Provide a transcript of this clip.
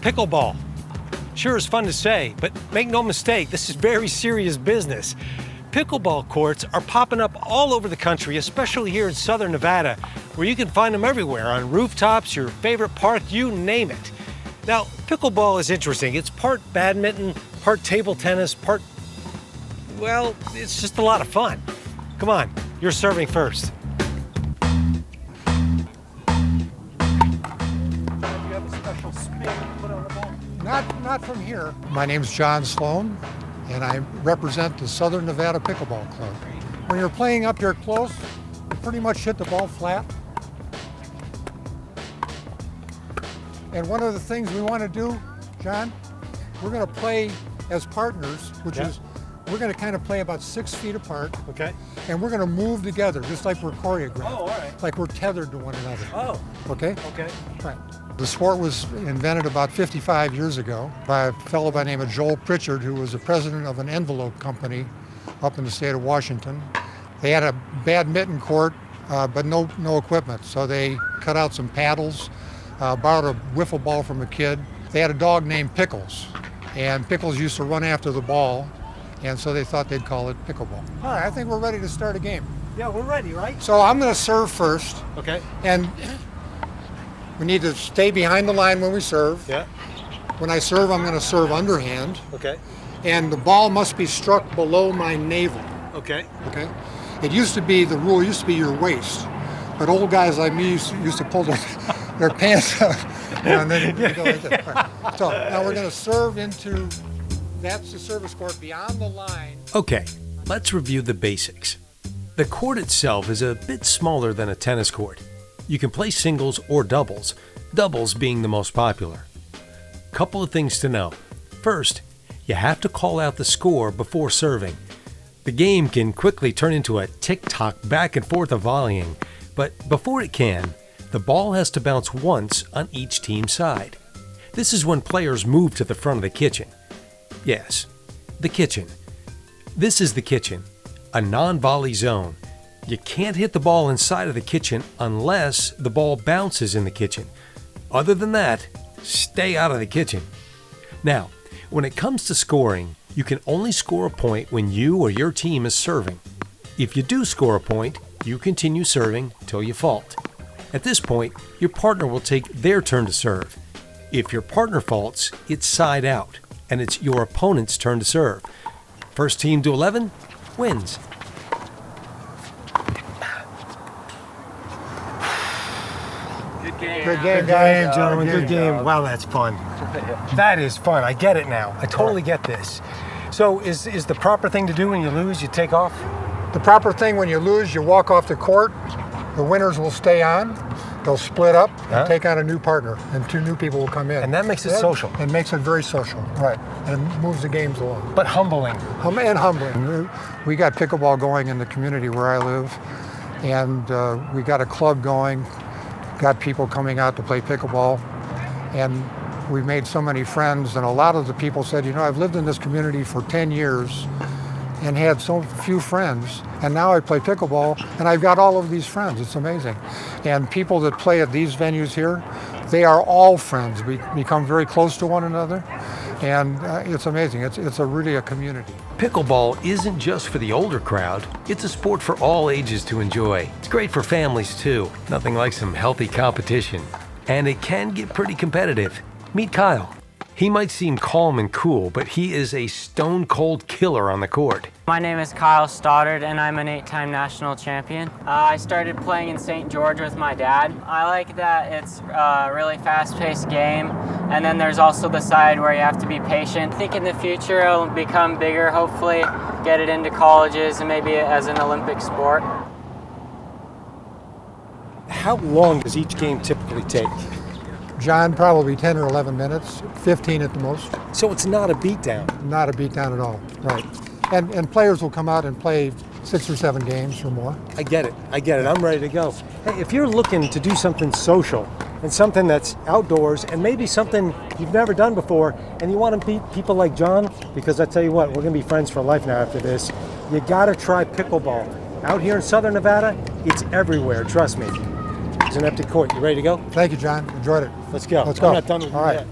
pickleball. Sure is fun to say, but make no mistake, this is very serious business. Pickleball courts are popping up all over the country, especially here in Southern Nevada, where you can find them everywhere, on rooftops, your favorite park, you name it. Now, pickleball is interesting. It's part badminton, part table tennis, well, it's just a lot of fun. Come on, you're serving first. Not from here. My name's John Sloan, and I represent the Southern Nevada Pickleball Club. When you're playing up here close, you pretty much hit the ball flat. And one of the things we want to do, John, we're going to play as partners, which is we're going to kind of play about 6 feet apart. Okay. And we're going to move together, just like we're choreographed. Oh, all right. Like we're tethered to one another. Oh. Okay? Okay. Right. The sport was invented about 55 years ago by a fellow by the name of Joel Pritchard, who was the president of an envelope company up in the state of Washington. They had a badminton court, but no equipment. So they cut out some paddles, borrowed a wiffle ball from a kid. They had a dog named Pickles, and Pickles used to run after the ball, and so they thought they'd call it pickleball. All right, I think we're ready to start a game. Yeah, we're ready, right? So I'm going to serve first. Okay. And we need to stay behind the line when we serve. Yeah. When I serve, I'm going to serve underhand. Okay. And the ball must be struck below my navel. Okay. Okay. The rule used to be your waist, but old guys like me used to pull their pants up, and then you go like that. Right. So now we're going to serve into, that's the service court beyond the line. Okay, let's review the basics. The court itself is a bit smaller than a tennis court. You can play singles or doubles being the most popular. Couple of things to know. First, you have to call out the score before serving. The game can quickly turn into a tick-tock back and forth of volleying, but before it can, the ball has to bounce once on each team's side. This is when players move to the front of the kitchen. Yes, the kitchen. This is the kitchen, a non-volley zone. You can't hit the ball inside of the kitchen unless the ball bounces in the kitchen. Other than that, stay out of the kitchen. Now, when it comes to scoring, you can only score a point when you or your team is serving. If you do score a point, you continue serving till you fault. At this point, your partner will take their turn to serve. If your partner faults, it's side out, and it's your opponent's turn to serve. First team to 11 wins. Good game, guys. Gentlemen. Good game. Wow, that's fun. That is fun. I get it now. I totally get this. So is the proper thing to do when you lose, you take off? The proper thing when you lose, you walk off the court. The winners will stay on. They'll split up and take on a new partner, and 2 new people will come in. And that makes it social. It makes it very social, right. And it moves the games along. But humbling. And humbling. We got pickleball going in the community where I live, and we got a club going, got people coming out to play pickleball, and we've made so many friends, and a lot of the people said, I've lived in this community for 10 years and had so few friends, and now I play pickleball and I've got all of these friends. It's amazing. And people that play at these venues here, they are all friends. We become very close to one another, and it's amazing. It's really a community. Pickleball isn't just for the older crowd. It's a sport for all ages to enjoy. It's great for families too. Nothing like some healthy competition. And it can get pretty competitive. Meet Kyle. He might seem calm and cool, but he is a stone-cold killer on the court. My name is Kyle Stoddard, and I'm an 8-time national champion. I started playing in St. George with my dad. I like that it's a really fast-paced game, and then there's also the side where you have to be patient. I think in the future it'll become bigger, hopefully, get it into colleges and maybe as an Olympic sport. How long does each game typically take? John, probably 10 or 11 minutes, 15 at the most. So it's not a beatdown? Not a beatdown at all, right. And players will come out and play 6 or 7 games or more. I get it. I'm ready to go. Hey, if you're looking to do something social and something that's outdoors and maybe something you've never done before and you want to meet people like John, because I tell you what, we're going to be friends for life now after this, you got to try pickleball. Out here in Southern Nevada, it's everywhere, trust me. It's an empty court. You ready to go? Thank you, John. Enjoyed it. Let's go. Let's go. I'm not done with you All right. yet.